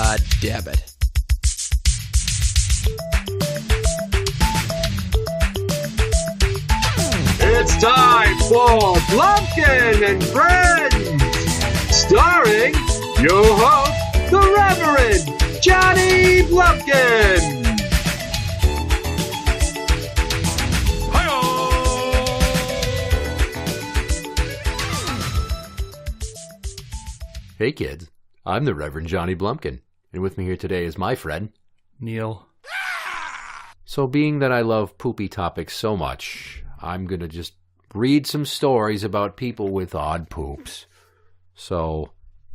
God damn it. It's time for Blumpkin&Friends, starring your host, the Reverend Johnny Blumpkin. Hey kids, I'm the Reverend Johnny Blumpkin, and with me here today is my friend, Neil. So being that I love poopy topics so much, I'm going to just read some stories about people with odd poops. So,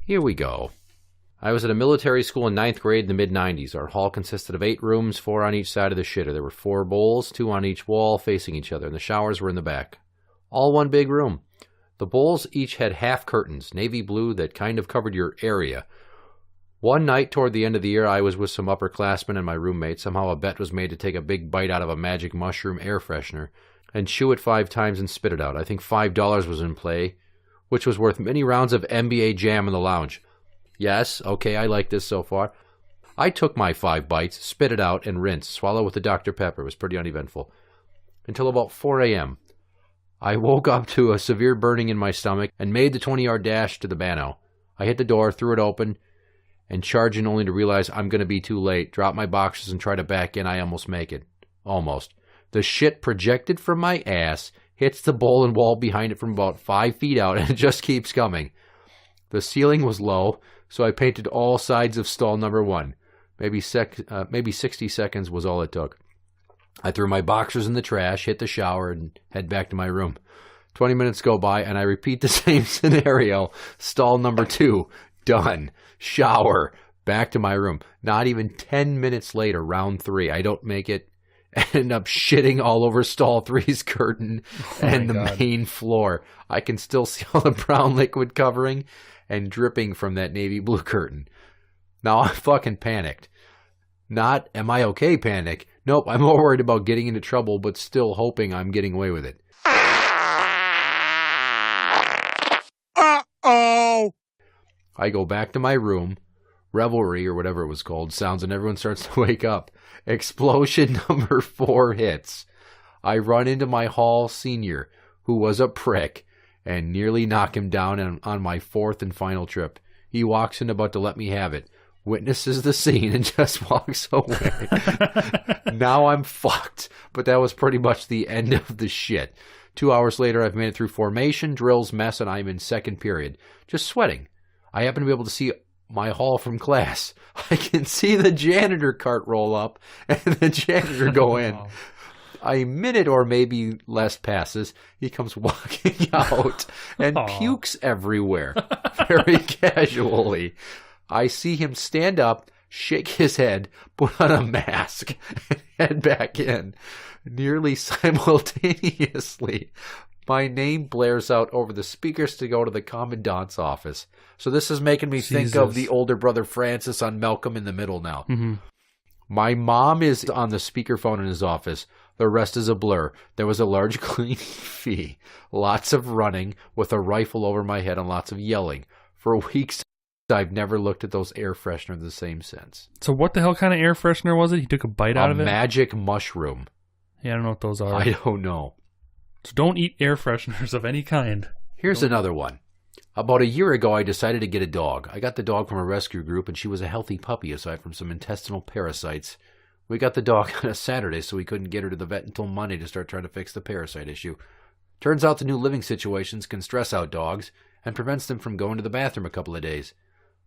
here we go. I was at a military school in 9th grade in the mid-90s. Our hall consisted of 8 rooms, 4 on each side of the shitter. There were 4 bowls, 2 on each wall, facing each other, and the showers were in the back. All one big room. The bowls each had half curtains, navy blue, that kind of covered your area. One night toward the end of the year, I was with some upperclassmen and my roommate. Somehow a bet was made to take a big bite out of a magic mushroom air freshener and chew it 5 times and spit it out. I think $5 was in play, which was worth many rounds of NBA Jam in the lounge. Yes, okay, I like this so far. I took my 5 bites, spit it out, and rinsed. Swallow with the Dr. Pepper. It was pretty uneventful. Until about 4 a.m. I woke up to a severe burning in my stomach and made the 20-yard dash to the bano. I hit the door, threw it open, and charged in only to realize I'm going to be too late. Drop my boxes and try to back in. I almost make it. Almost. The shit projected from my ass, hits the bowl and wall behind it from about 5 feet out, and it just keeps coming. The ceiling was low, so I painted all sides of stall number 1. Maybe 60 seconds was all it took. I threw my boxers in the trash, hit the shower, and head back to my room. 20 minutes go by, and I repeat the same scenario. Stall number 2, done. Shower, back to my room. Not even 10 minutes later, round 3, I don't make it. I end up shitting all over stall 3's curtain and the main floor. I can still see all the brown liquid covering and dripping from that navy blue curtain. Now I fucking panicked. Not, am I okay panic? Nope, I'm more worried about getting into trouble, but still hoping I'm getting away with it. Uh-oh! I go back to my room. Revelry, or whatever it was called, sounds, and everyone starts to wake up. Explosion number 4 hits. I run into my hall senior, who was a prick, and nearly knock him down on my 4th and final trip. He walks in about to let me have it. Witnesses the scene and just walks away. Now I'm fucked, but that was pretty much the end of the shit. 2 hours later, I've made it through formation, drills, mess, and I'm in 2nd period. Just sweating. I happen to be able to see my hall from class. I can see the janitor cart roll up and the janitor go in. A minute or maybe less passes. He comes walking out and pukes everywhere, very casually. I see him stand up, shake his head, put on a mask, and head back in. Nearly simultaneously, my name blares out over the speakers to go to the commandant's office. So this is making me think of the older brother Francis on Malcolm in the Middle now. Mm-hmm. My mom is on the speakerphone in his office. The rest is a blur. There was a large cleaning fee, lots of running with a rifle over my head, and lots of yelling. For weeks, I've never looked at those air fresheners the same since. So what the hell kind of air freshener was it? He took a bite out of it? A magic mushroom. Yeah, I don't know what those are. I don't know. So don't eat air fresheners of any kind. Here's another one. About a year ago, I decided to get a dog. I got the dog from a rescue group, and she was a healthy puppy aside from some intestinal parasites. We got the dog on a Saturday, so we couldn't get her to the vet until Monday to start trying to fix the parasite issue. Turns out the new living situations can stress out dogs and prevents them from going to the bathroom a couple of days.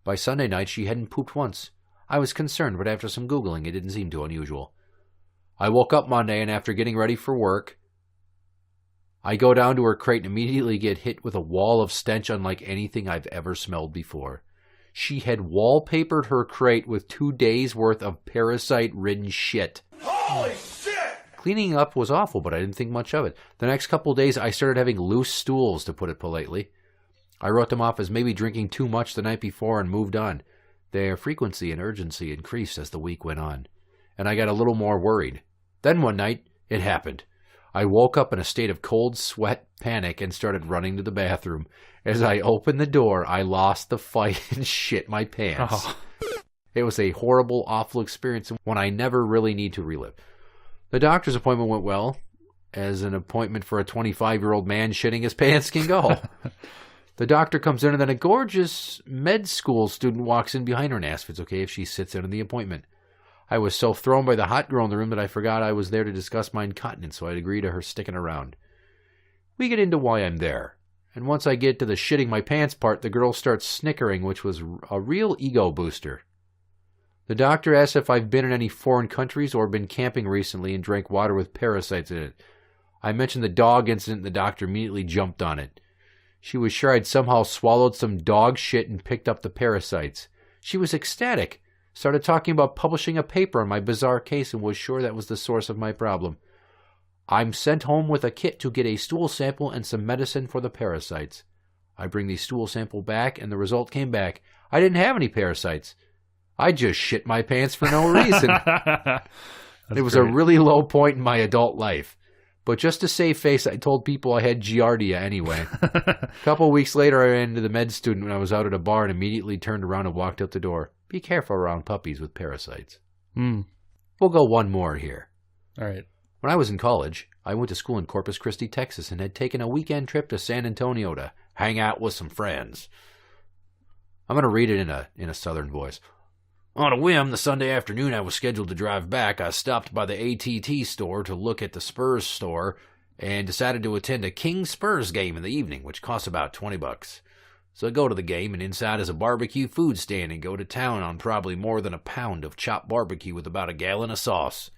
By Sunday night, she hadn't pooped once. I was concerned, but after some Googling, it didn't seem too unusual. I woke up Monday, and after getting ready for work, I go down to her crate and immediately get hit with a wall of stench unlike anything I've ever smelled before. She had wallpapered her crate with 2 days' worth of parasite-ridden shit. Holy shit! Cleaning up was awful, but I didn't think much of it. The next couple of days, I started having loose stools, to put it politely. I wrote them off as maybe drinking too much the night before and moved on. Their frequency and urgency increased as the week went on, and I got a little more worried. Then one night, it happened. I woke up in a state of cold sweat, panic, and started running to the bathroom. As I opened the door, I lost the fight and shit my pants. It was a horrible, awful experience, one I never really need to relive. The doctor's appointment went well, as an appointment for a 25-year-old man shitting his pants can go. The doctor comes in, and then a gorgeous med school student walks in behind her and asks if it's okay if she sits in on the appointment. I was so thrown by the hot girl in the room that I forgot I was there to discuss my incontinence, so I'd agree to her sticking around. We get into why I'm there, and once I get to the shitting my pants part, the girl starts snickering, which was a real ego booster. The doctor asks if I've been in any foreign countries or been camping recently and drank water with parasites in it. I mentioned the dog incident, and the doctor immediately jumped on it. She was sure I'd somehow swallowed some dog shit and picked up the parasites. She was ecstatic, started talking about publishing a paper on my bizarre case, and was sure that was the source of my problem. I'm sent home with a kit to get a stool sample and some medicine for the parasites. I bring the stool sample back, and the result came back. I didn't have any parasites. I just shit my pants for no reason. It was great. a really low point in my adult life. But just to save face, I told people I had Giardia anyway. A couple of weeks later, I ran into the med student when I was out at a bar and immediately turned around and walked out the door. Be careful around puppies with parasites. We'll go one more here. All right. When I was in college, I went to school in Corpus Christi, Texas, and had taken a weekend trip to San Antonio to hang out with some friends. I'm going to read it in a southern voice. On a whim, the Sunday afternoon I was scheduled to drive back, I stopped by the AT&T store to look at the Spurs store and decided to attend a King Spurs game in the evening, which cost about $20. So I go to the game, and inside is a barbecue food stand and go to town on probably more than a pound of chopped barbecue with about a gallon of sauce.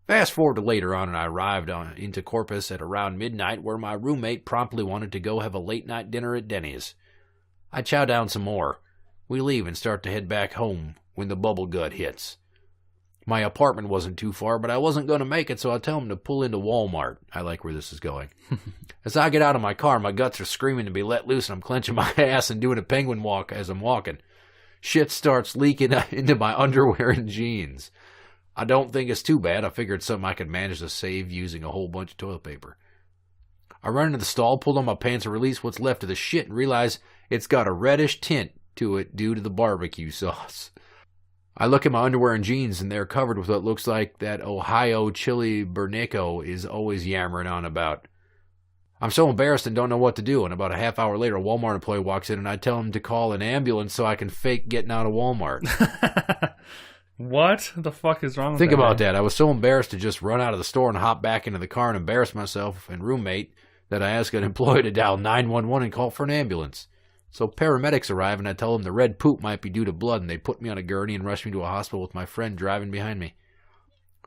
Fast forward to later on, and I arrived into Corpus at around midnight, where my roommate promptly wanted to go have a late-night dinner at Denny's. I chow down some more. We leave and start to head back home when the bubble gut hits. My apartment wasn't too far, but I wasn't going to make it, so I tell him to pull into Walmart. I like where this is going. As I get out of my car, my guts are screaming to be let loose, and I'm clenching my ass and doing a penguin walk as I'm walking. Shit starts leaking into my underwear and jeans. I don't think it's too bad. I figured something I could manage to save using a whole bunch of toilet paper. I run into the stall, pull on my pants, and release what's left of the shit, and realize it's got a reddish tint to it due to the barbecue sauce. I look at my underwear and jeans, and they're covered with what looks like that Ohio chili Bernico is always yammering on about. I'm so embarrassed and don't know what to do, and about a half hour later, a Walmart employee walks in, and I tell him to call an ambulance so I can fake getting out of Walmart. What the fuck is wrong with Think that? about that. I was so embarrassed to just run out of the store and hop back into the car and embarrass myself and roommate that I asked an employee to dial 911 and call for an ambulance. So paramedics arrive, and I tell them the red poop might be due to blood, and they put me on a gurney and rush me to a hospital with my friend driving behind me.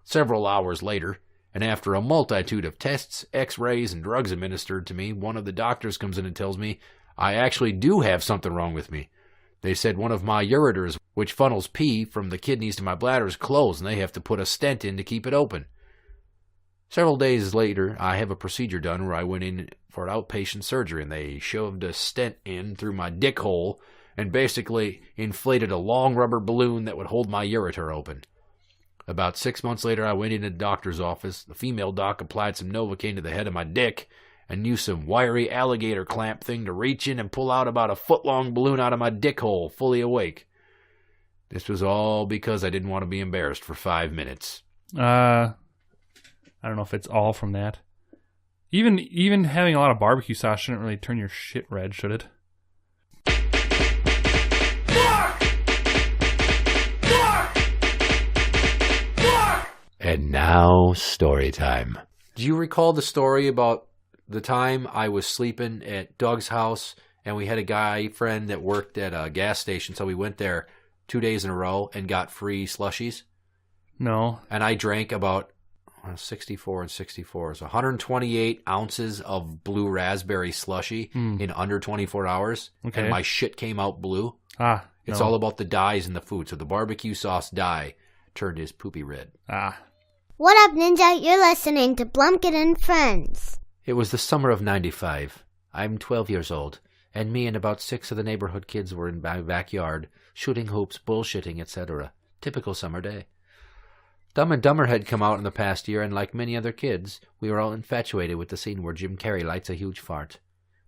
Several hours later, and after a multitude of tests, x-rays, and drugs administered to me, one of the doctors comes in and tells me I actually do have something wrong with me. They said one of my ureters, which funnels pee from the kidneys to my bladder, is closed, and they have to put a stent in to keep it open. Several days later, I have a procedure done where I went in for an outpatient surgery, and they shoved a stent in through my dick hole and basically inflated a long rubber balloon that would hold my ureter open. About 6 months later, I went into the doctor's office. The female doc applied some Novocaine to the head of my dick and used some wiry alligator clamp thing to reach in and pull out about a foot-long balloon out of my dick hole, fully awake. This was all because I didn't want to be embarrassed for 5 minutes. I don't know if it's all from that. Even having a lot of barbecue sauce shouldn't really turn your shit red, should it? And now, story time. Do you recall the story about the time I was sleeping at Doug's house, and we had a guy friend that worked at a gas station, so we went there 2 days in a row and got free slushies? No. And I drank about 64 and 64. So 128 ounces of blue raspberry slushy in under 24 hours. Okay. And my shit came out blue. It's No. all about the dyes in the food. So the barbecue sauce dye turned his poopy red. What up, Ninja? You're listening to Blumpkin&Friends. It was the summer of 95. I'm 12 years old, and me and about 6 of the neighborhood kids were in my backyard, shooting hoops, bullshitting, etc. Typical summer day. Dumb and Dumber had come out in the past year, and like many other kids, we were all infatuated with the scene where Jim Carrey lights a huge fart.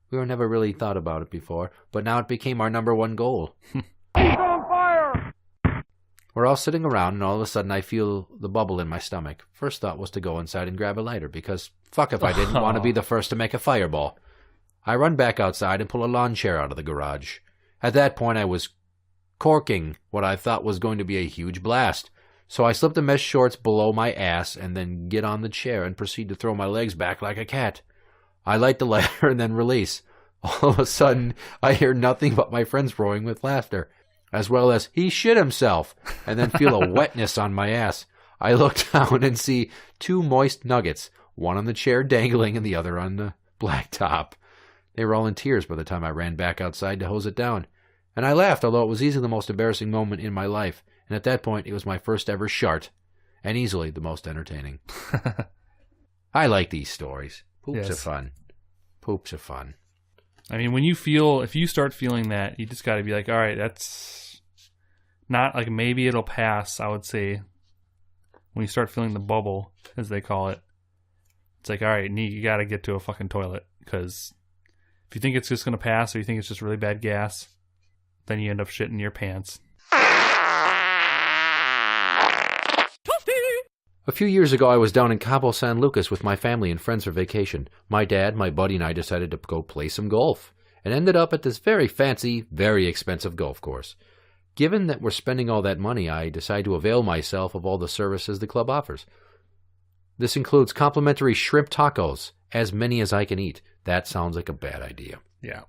We were never really thought about it before, but now it became our number one goal. He's on fire! We're all sitting around, and all of a sudden I feel the bubble in my stomach. First thought was to go inside and grab a lighter, because fuck if I didn't want to be the first to make a fireball. I run back outside and pull a lawn chair out of the garage. At that point I was corking what I thought was going to be a huge blast. So I slip the mesh shorts below my ass and then get on the chair and proceed to throw my legs back like a cat. I light the lighter and then release. All of a sudden, I hear nothing but my friends roaring with laughter, as well as, he shit himself, and then feel a wetness on my ass. I look down and see 2 moist nuggets, one on the chair dangling and the other on the blacktop. They were all in tears by the time I ran back outside to hose it down. And I laughed, although it was easily the most embarrassing moment in my life. And at that point, it was my first ever shart, and easily the most entertaining. I like these stories. Poops are fun. Poops are fun. I mean, if you start feeling that, you just got to be like, all right, that's not like maybe it'll pass, I would say. When you start feeling the bubble, as they call it, it's like, all right, you got to get to a fucking toilet. Because if you think it's just going to pass or you think it's just really bad gas, then you end up shitting your pants. A few years ago, I was down in Cabo San Lucas with my family and friends for vacation. My dad, my buddy, and I decided to go play some golf, and ended up at this very fancy, very expensive golf course. Given that we're spending all that money, I decided to avail myself of all the services the club offers. This includes complimentary shrimp tacos, as many as I can eat. That sounds like a bad idea. Yeah.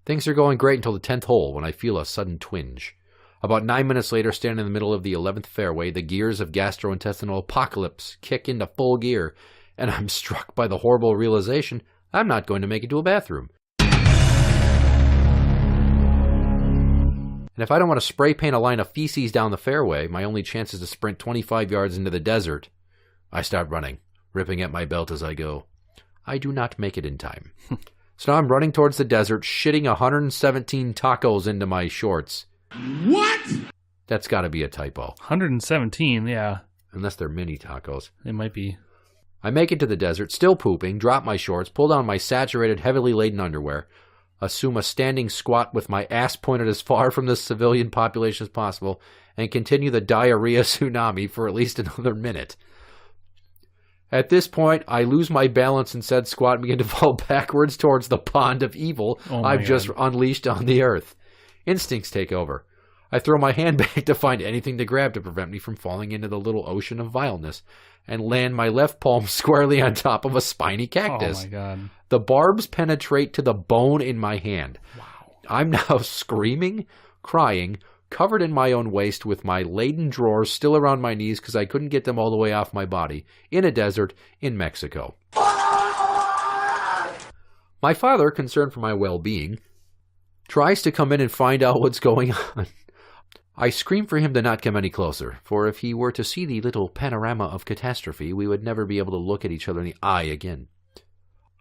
Things are going great until the 10th hole, when I feel a sudden twinge. About 9 minutes later, standing in the middle of the 11th fairway, the gears of gastrointestinal apocalypse kick into full gear, and I'm struck by the horrible realization I'm not going to make it to a bathroom. And if I don't want to spray paint a line of feces down the fairway, my only chance is to sprint 25 yards into the desert. I start running, ripping at my belt as I go. I do not make it in time. So now I'm running towards the desert, shitting 117 tacos into my shorts. What? That's got to be a typo. 117, yeah. Unless they're mini tacos. It might be. I make it to the desert, still pooping, drop my shorts, pull down my saturated, heavily laden underwear, assume a standing squat with my ass pointed as far from the civilian population as possible, and continue the diarrhea tsunami for at least another minute. At this point, I lose my balance in said squat and begin to fall backwards towards the pond of evil I've just unleashed on the earth. Instincts take over. I throw my hand back to find anything to grab to prevent me from falling into the little ocean of vileness, and land my left palm squarely on top of a spiny cactus. Oh my god. The barbs penetrate to the bone in my hand. Wow. I'm now screaming, crying, covered in my own waste with my laden drawers still around my knees because I couldn't get them all the way off my body, in a desert in Mexico. My father, concerned for my well-being, tries to come in and find out what's going on. I scream for him to not come any closer, for if he were to see the little panorama of catastrophe, we would never be able to look at each other in the eye again.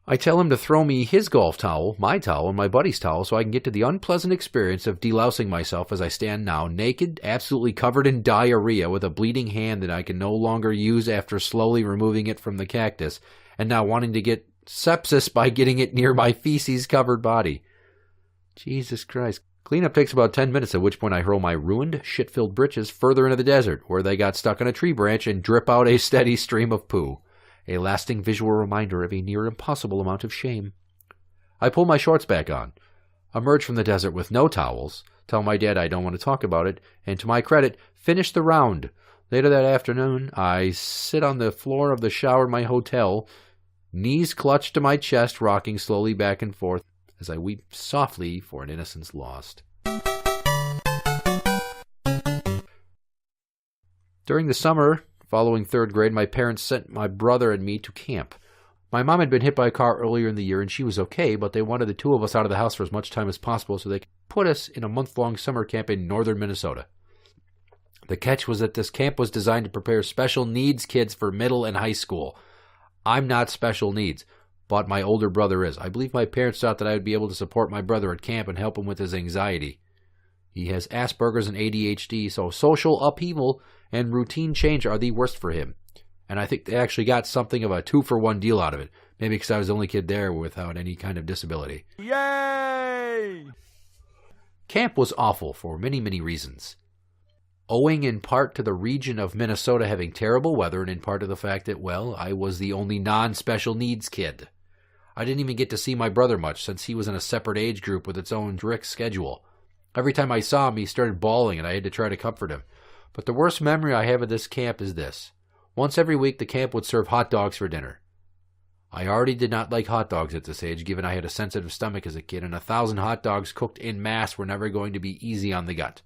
I tell him to throw me his golf towel, my towel, and my buddy's towel so I can get to the unpleasant experience of delousing myself as I stand now, naked, absolutely covered in diarrhea, with a bleeding hand that I can no longer use after slowly removing it from the cactus, and now wanting to get sepsis by getting it near my feces-covered body. Jesus Christ. Cleanup takes about 10 minutes, at which point I hurl my ruined, shit-filled britches further into the desert, where they got stuck on a tree branch and drip out a steady stream of poo. A lasting visual reminder of a near impossible amount of shame. I pull my shorts back on, emerge from the desert with no towels, tell my dad I don't want to talk about it, and to my credit, finish the round. Later that afternoon, I sit on the floor of the shower in my hotel, knees clutched to my chest, rocking slowly back and forth, as I weep softly for an innocence lost. During the summer following 3rd grade, my parents sent my brother and me to camp. My mom had been hit by a car earlier in the year, and she was okay, but they wanted the two of us out of the house for as much time as possible so they could put us in a month-long summer camp in northern Minnesota. The catch was that this camp was designed to prepare special needs kids for middle and high school. I'm not special needs, but my older brother is. I believe my parents thought that I would be able to support my brother at camp and help him with his anxiety. He has Asperger's and ADHD, so social upheaval and routine change are the worst for him. And I think they actually got something of a 2-for-1 deal out of it. Maybe because I was the only kid there without any kind of disability. Yay! Camp was awful for many, many reasons. owing in part to the region of Minnesota having terrible weather and in part to the fact that, well, I was the only non-special needs kid. I didn't even get to see my brother much since he was in a separate age group with its own strict schedule. Every time I saw him, he started bawling and I had to try to comfort him. But the worst memory I have of this camp is this. Once every week, the camp would serve hot dogs for dinner. I already did not like hot dogs at this age, given I had a sensitive stomach as a kid, and 1,000 hot dogs cooked en masse were never going to be easy on the gut.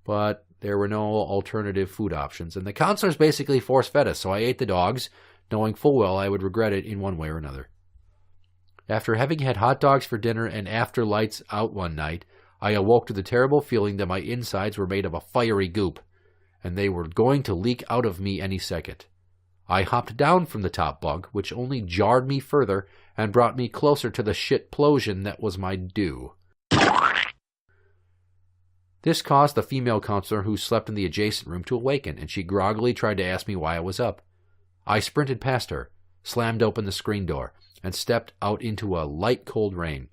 But there were no alternative food options, and the counselors basically force-fed us, so I ate the dogs, knowing full well I would regret it in one way or another. After having had hot dogs for dinner and after lights out one night, I awoke to the terrible feeling that my insides were made of a fiery goop, and they were going to leak out of me any second. I hopped down from the top bunk, which only jarred me further and brought me closer to the shitplosion that was my due. This caused the female counselor who slept in the adjacent room to awaken, and she groggily tried to ask me why I was up. I sprinted past her, slammed open the screen door, and stepped out into a light cold rain.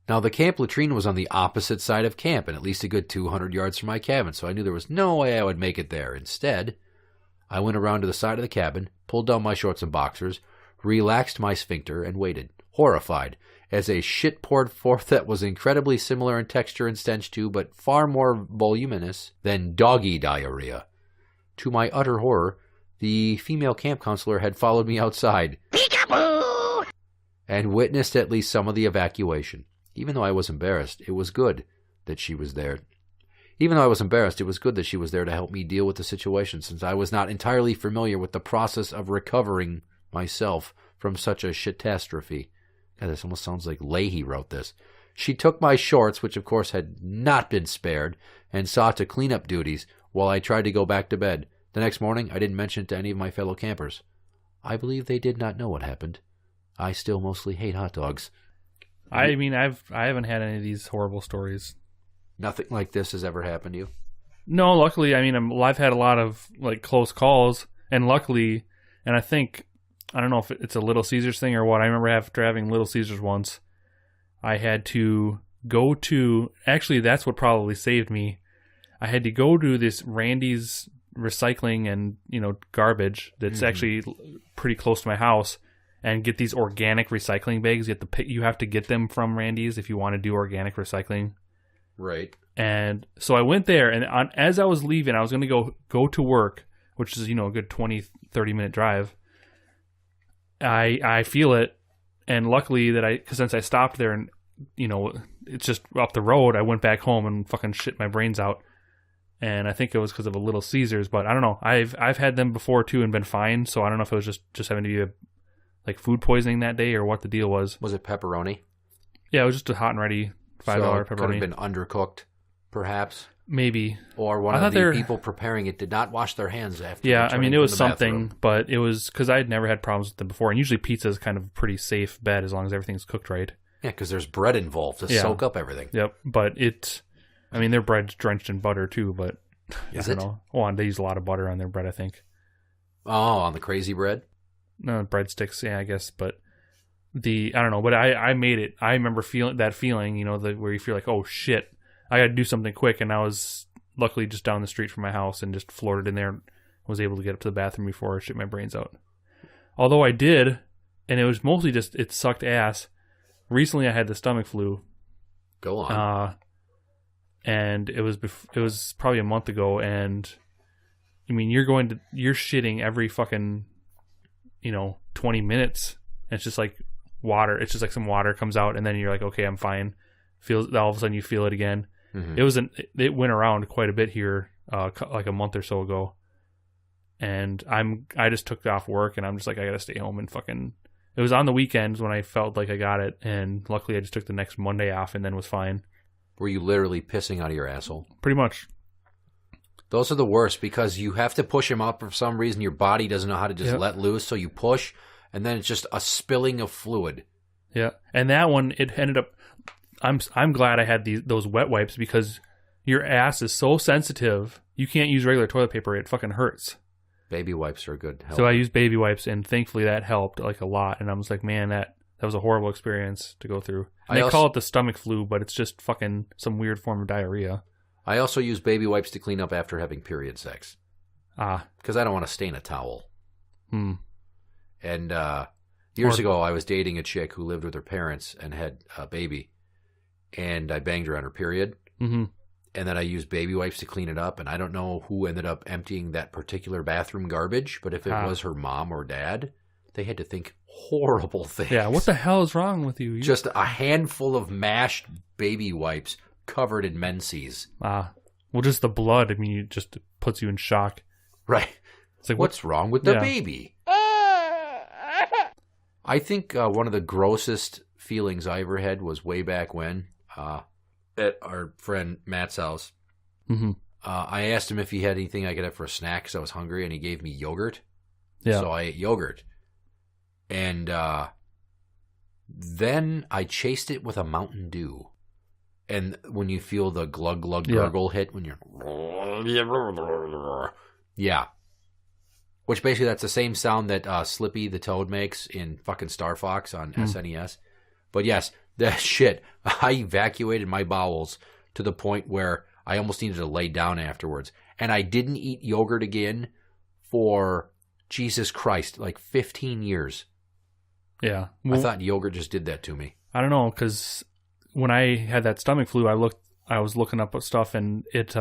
Now, the camp latrine was on the opposite side of camp and at least a good 200 yards from my cabin, so I knew there was no way I would make it there. Instead, I went around to the side of the cabin, pulled down my shorts and boxers, relaxed my sphincter, and waited, horrified, as a shit poured forth that was incredibly similar in texture and stench to, but far more voluminous than doggy diarrhea. To my utter horror, the female camp counselor had followed me outside and witnessed at least some of the evacuation. Even though I was embarrassed, it was good that she was there. It was there to help me deal with the situation, since I was not entirely familiar with the process of recovering myself from such a shitastrophe. God, this almost sounds like Leahy wrote this. She took my shorts, which of course had not been spared, and saw to cleanup duties while I tried to go back to bed. The next morning, I didn't mention it to any of my fellow campers. I believe they did not know what happened. I still mostly hate hot dogs. I mean, I haven't had any of these horrible stories. Nothing like this has ever happened to you? No, luckily, I mean, I've had a lot of like close calls, and luckily, and I think, I don't know if it's a Little Caesars thing or what. I remember after having Little Caesars once, I had to go to, actually, that's what probably saved me. I had to go to this Randy's recycling and, garbage that's actually pretty close to my house, and get these organic recycling bags. You have to get them from Randy's if you want to do organic recycling. Right. And so I went there, and as I was leaving, I was going to go to work, which is, a good 20, 30-minute drive. I feel it, and luckily because since I stopped there and, it's just up the road, I went back home and fucking shit my brains out. And I think it was because of a Little Caesars, but I don't know. I've had them before, too, and been fine, so I don't know if it was just having to be like food poisoning that day or what the deal was. Was it pepperoni? Yeah, it was just a hot and ready $5 pepperoni. Could have been undercooked, perhaps. Maybe. Or one of the people preparing it did not wash their hands after. Yeah, I mean, it was something, but it was because I had never had problems with them before. And usually pizza is kind of a pretty safe bet as long as everything's cooked right. Yeah, because there's bread involved to soak up everything. Yep, but their bread's drenched in butter too, but I don't know. Well, they use a lot of butter on their bread, I think. Oh, on the crazy bread? No, breadsticks, yeah, I guess, but I don't know, but I made it. I remember feeling, where you feel like, oh shit, I got to do something quick, and I was luckily just down the street from my house and just floored it in there and was able to get up to the bathroom before I shit my brains out. Although I did, and it was mostly just, it sucked ass. Recently I had the stomach flu. Go on. And it was probably a month ago, and I mean, you're shitting every fucking 20 minutes. And it's just like water. It's just like some water comes out, and then you're like, okay, I'm fine. All of a sudden you feel it again. Mm-hmm. It went around quite a bit here, like a month or so ago. And I just took off work, and I'm just like, I gotta stay home and fucking. It was on the weekends when I felt like I got it, and luckily I just took the next Monday off and then was fine. Were you literally pissing out of your asshole? Pretty much. Those are the worst because you have to push them up for some reason. Your body doesn't know how to just let loose, so you push, and then it's just a spilling of fluid. Yeah, and that one, it ended up. I'm glad I had those wet wipes because your ass is so sensitive. You can't use regular toilet paper; it fucking hurts. Baby wipes are good. So I used baby wipes, and thankfully that helped like a lot. And I was like, man, that was a horrible experience to go through. And they call it the stomach flu, but it's just fucking some weird form of diarrhea. I also use baby wipes to clean up after having period sex. Because I don't want to stain a towel. And years ago, I was dating a chick who lived with her parents and had a baby. And I banged her on her period. Mm-hmm. And then I used baby wipes to clean it up. And I don't know who ended up emptying that particular bathroom garbage. But if it was her mom or dad, they had to think horrible things. Yeah, what the hell is wrong with you? Just a handful of mashed baby wipes covered in menses. Well, just the blood, I mean, it just puts you in shock. Right. It's like, what's wrong with the baby? I think one of the grossest feelings I ever had was way back when, at our friend Matt's house. Mm-hmm. I asked him if he had anything I could have for a snack because I was hungry, and he gave me yogurt. Yeah. So I ate yogurt. And then I chased it with a Mountain Dew. And when you feel the glug glug gurgle hit when you're... Yeah. Which basically that's the same sound that Slippy the Toad makes in fucking Star Fox on SNES. But yes, that shit, I evacuated my bowels to the point where I almost needed to lay down afterwards. And I didn't eat yogurt again for, Jesus Christ, like 15 years. Yeah. Well, I thought yogurt just did that to me. I don't know, because when I had that stomach flu, I was looking up stuff, and it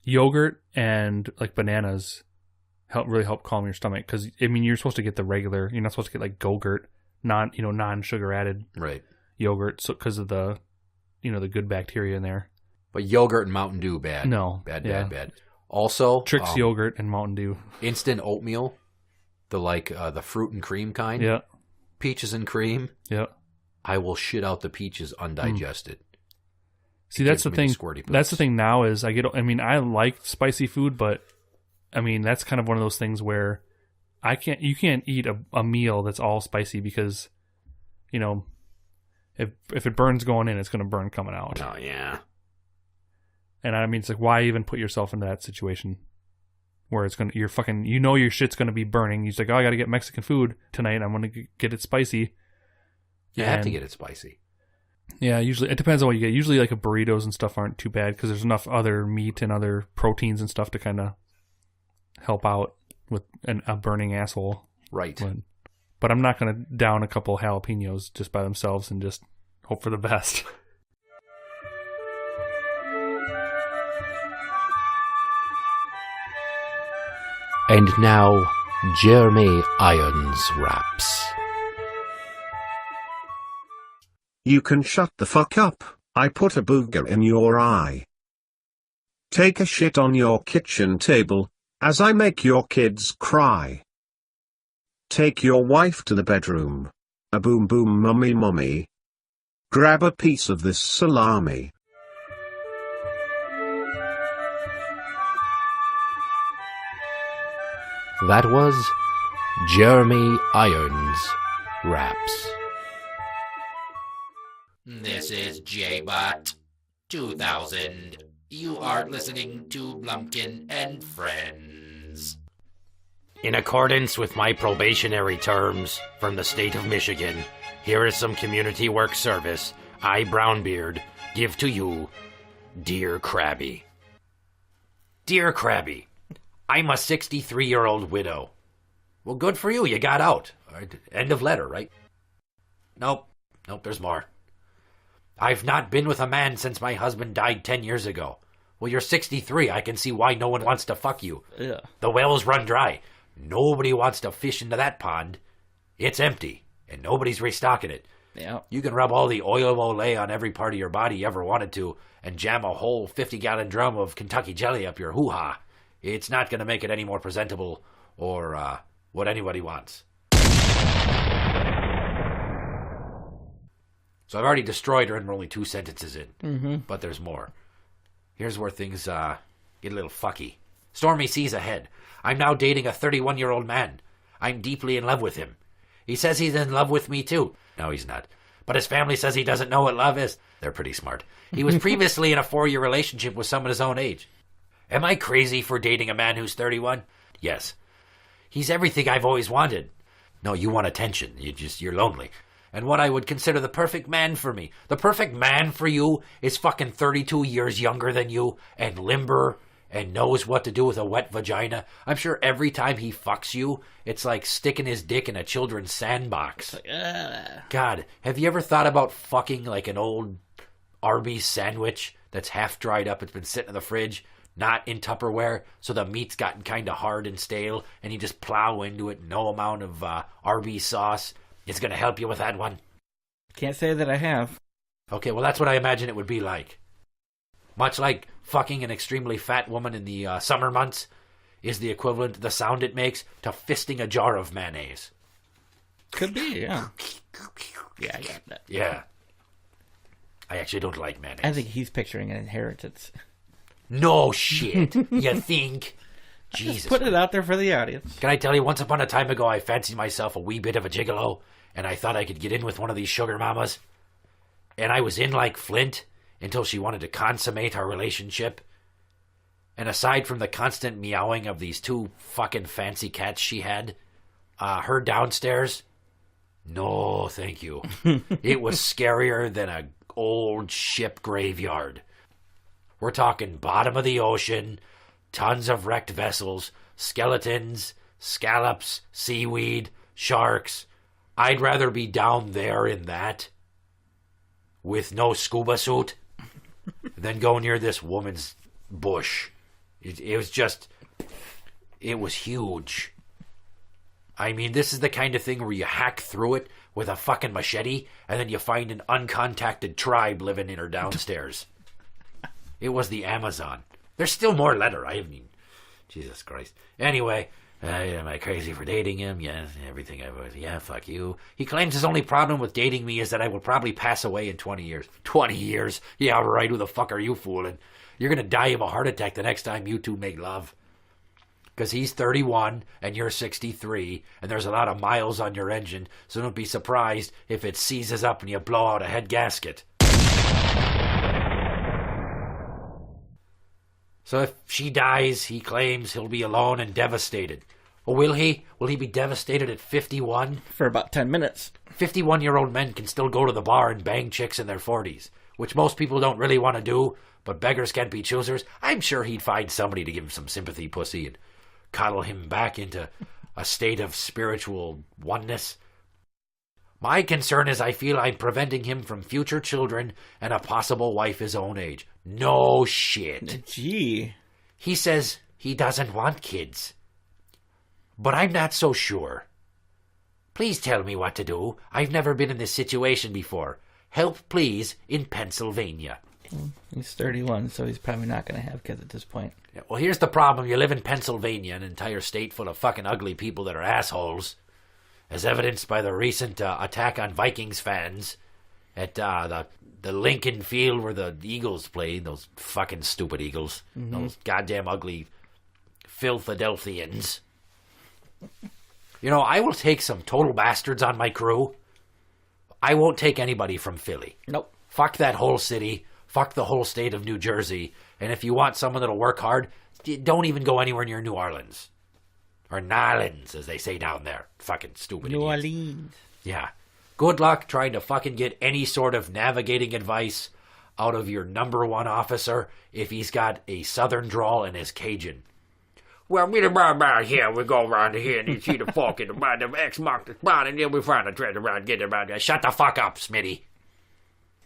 yogurt and like bananas really help calm your stomach. Because I mean, you're supposed to get the regular. You're not supposed to get like Go-Gurt, non-sugar added yogurt, so because of the the good bacteria in there. But yogurt and Mountain Dew, bad. No, bad. Also, Trix yogurt and Mountain Dew, instant oatmeal, the fruit and cream kind. Yeah, peaches and cream. Yeah, I will shit out the peaches undigested. See, that's the thing. That's the thing now is I like spicy food, but I mean, that's kind of one of those things where you can't eat a meal that's all spicy because, if it burns going in, it's going to burn coming out. Oh, yeah. And I mean, it's like, why even put yourself into that situation where your shit's going to be burning. He's like, oh, I got to get Mexican food tonight. I'm going to get it spicy. You have to get it spicy. Yeah, usually it depends on what you get. Usually, like burritos and stuff aren't too bad because there's enough other meat and other proteins and stuff to kind of help out with a burning asshole. Right. But I'm not going to down a couple jalapenos just by themselves and just hope for the best. And now, Jeremy Irons raps. You can shut the fuck up, I put a booger in your eye. Take a shit on your kitchen table, as I make your kids cry. Take your wife to the bedroom. A boom boom mummy mummy. Grab a piece of this salami. That was Jeremy Irons raps. This is J-Bot 2000. You are listening to Blumpkin and Friends. In accordance with my probationary terms from the state of Michigan, here is some community work service I, Brownbeard, give to you, Dear Crabby. Dear Crabby, I'm a 63-year-old widow. Well, good for you, you got out. End of letter, right? Nope, there's more. I've not been with a man since my husband died 10 years ago. Well, you're 63. I can see why no one wants to fuck you. Yeah. The wells run dry. Nobody wants to fish into that pond. It's empty, and nobody's restocking it. Yeah. You can rub all the oil of Olay on every part of your body you ever wanted to, and jam a whole 50-gallon drum of Kentucky jelly up your hoo-ha. It's not going to make it any more presentable or what anybody wants. So I've already destroyed her and we're only 2 sentences in. But there's more. Here's where things get a little fucky. Stormy seas ahead. I'm now dating a 31-year-old man. I'm deeply in love with him. He says he's in love with me too. No, he's not. But his family says he doesn't know what love is. They're pretty smart. He was previously in a 4-year relationship with someone his own age. Am I crazy for dating a man who's 31? Yes. He's everything I've always wanted. No, you want attention. You're lonely. and what I would consider the perfect man for me. The perfect man for you is fucking 32 years younger than you and limber and knows what to do with a wet vagina. I'm sure every time he fucks you, it's like sticking his dick in a children's sandbox. God, have you ever thought about fucking like an old Arby's sandwich that's half dried up? It's been sitting in the fridge, not in Tupperware, so the meat's gotten kind of hard and stale, and you just plow into it. No amount of Arby's sauce is going to help you with that one. Can't say that I have. Okay, well, that's what I imagine it would be like. Much like fucking an extremely fat woman in the summer months is the equivalent, the sound it makes, to fisting a jar of mayonnaise. Could be, yeah. Yeah, I got that. Yeah. I actually don't like mayonnaise. I think he's picturing an inheritance. No shit. You think? Jesus. Just put it out there for the audience. Can I tell you, once upon a time ago, I fancied myself a wee bit of a gigolo, and I thought I could get in with one of these sugar mamas. And I was in like Flint until she wanted to consummate our relationship. And aside from the constant meowing of these two fucking fancy cats she had, her downstairs, no thank you. It was scarier than a old ship graveyard. We're talking bottom of the ocean, tons of wrecked vessels, skeletons, scallops, seaweed, sharks. I'd rather be down there in that with no scuba suit than go near this woman's bush. It was just, it was huge. I mean, this is the kind of thing where you hack through it with a fucking machete and then you find an uncontacted tribe living in her downstairs. It was the Amazon. There's still more letter. I haven't even... Jesus Christ. Anyway, am I crazy for dating him? Yeah, everything I was. Yeah, fuck you. He claims his only problem with dating me is that I will probably pass away in 20 years. 20 years? Yeah, right. Who the fuck are you fooling? You're going to die of a heart attack the next time you two make love. Because he's 31 and you're 63, and there's a lot of miles on your engine, so don't be surprised if it seizes up and you blow out a head gasket. So if she dies, he claims he'll be alone and devastated. Well, will he? Will he be devastated at 51? For about 10 minutes. 51-year-old men can still go to the bar and bang chicks in their 40s, which most people don't really want to do, but beggars can't be choosers. I'm sure he'd find somebody to give him some sympathy pussy and coddle him back into a state of spiritual oneness. My concern is I feel I'm preventing him from future children and a possible wife his own age. No shit. Gee. He says he doesn't want kids. But I'm not so sure. Please tell me what to do. I've never been in this situation before. Help, please, in Pennsylvania. He's 31, so he's probably not going to have kids at this point. Yeah, well, here's the problem. You live in Pennsylvania, an entire state full of fucking ugly people that are assholes, as evidenced by the recent attack on Vikings fans at the Lincoln Field where the Eagles played. Those fucking stupid Eagles. Mm-hmm. Those goddamn ugly Philadelphians. You know, I will take some total bastards on my crew. I won't take anybody from Philly. Nope. Fuck that whole city. Fuck the whole state of New Jersey. And if you want someone that'll work hard, don't even go anywhere near New Orleans. Or Nolans, as they say down there. Fucking stupid New idiots. Orleans. Yeah. Good luck trying to fucking get any sort of navigating advice out of your number one officer if he's got a southern drawl and is Cajun. Well, we here, we go around here and you see the fork in the X mark the spot and then we find a treasure around, get around there. Shut the fuck up, Smitty.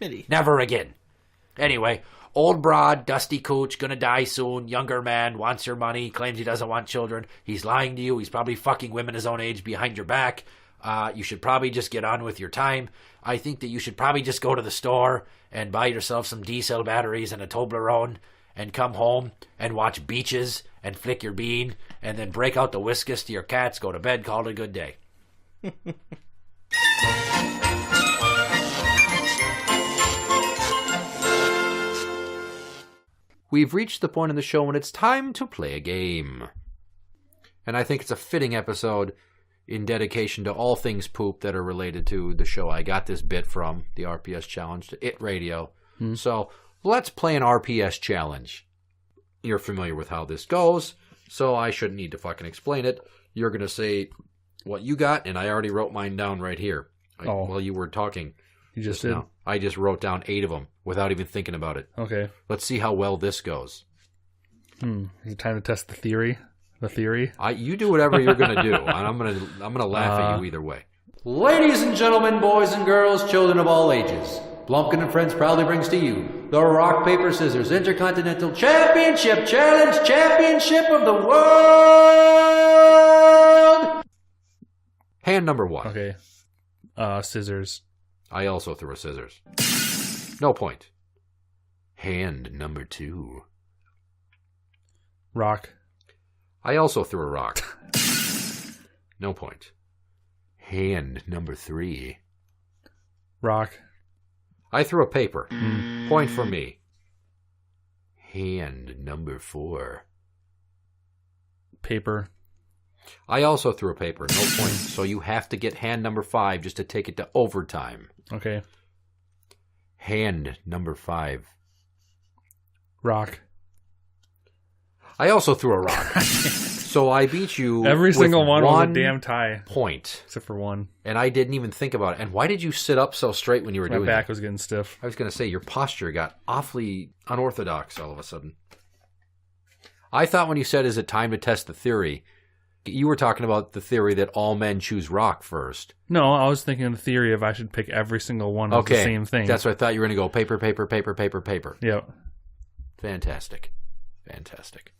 Smitty. Never again. Anyway, old broad, dusty cooch, gonna die soon, younger man, wants your money, claims he doesn't want children. He's lying to you. He's probably fucking women his own age behind your back. You should probably just get on with your time. I think that you should probably just go to the store and buy yourself some D-cell batteries and a Toblerone and come home and watch Beaches and flick your bean and then break out the whiskas to your cats, go to bed, call it a good day. We've reached the point in the show when it's time to play a game. And I think it's a fitting episode in dedication to all things poop that are related to the show I got this bit from, the RPS Challenge, to IT Radio. So let's play an RPS Challenge. You're familiar with how this goes, so I shouldn't need to fucking explain it. You're going to say what you got, and I already wrote mine down right here. While you were talking. You just did? Now, I just wrote down 8 of them without even thinking about it. Okay. Let's see how well this goes. Is it time to test the theory? The theory? You do whatever you're going to do, and I'm gonna laugh at you either way. Ladies and gentlemen, boys and girls, children of all ages, Blumpkin and Friends proudly brings to you the Rock, Paper, Scissors Intercontinental Championship Challenge Championship of the World! Hand number 1. Okay. Scissors. I also threw a scissors. No point. Hand number 2. Rock. I also threw a rock. No point. Hand number 3. Rock. I threw a paper. Point for me. Hand number 4. Paper. I also threw a paper. No point. So you have to get hand number 5 just to take it to overtime. Okay. Hand number 5. Rock. I also threw a rock. So I beat you. Every single one was a 1 damn tie. point. Except for one. And I didn't even think about it. And why did you sit up so straight when you were My doing back that? was getting stiff. I was going to say, your posture got awfully unorthodox all of a sudden. I thought when you said, is it time to test the theory, you were talking about the theory that all men choose rock first. No, I was thinking of the theory of I should pick every single one of the same thing. That's what I thought you were going to go paper, paper, paper, paper, paper. Yep. Fantastic. Fantastic.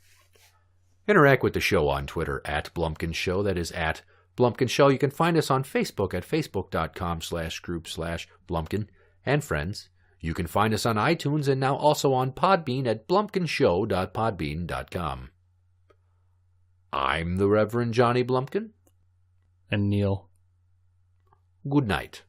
Interact with the show on Twitter at Blumpkin Show. That is at Blumpkin Show. You can find us on Facebook at facebook.com/group/Blumpkin and Friends. You can find us on iTunes and now also on Podbean at blumpkinshow.podbean.com. I'm the Reverend Johnny Blumpkin. And Neil. Good night.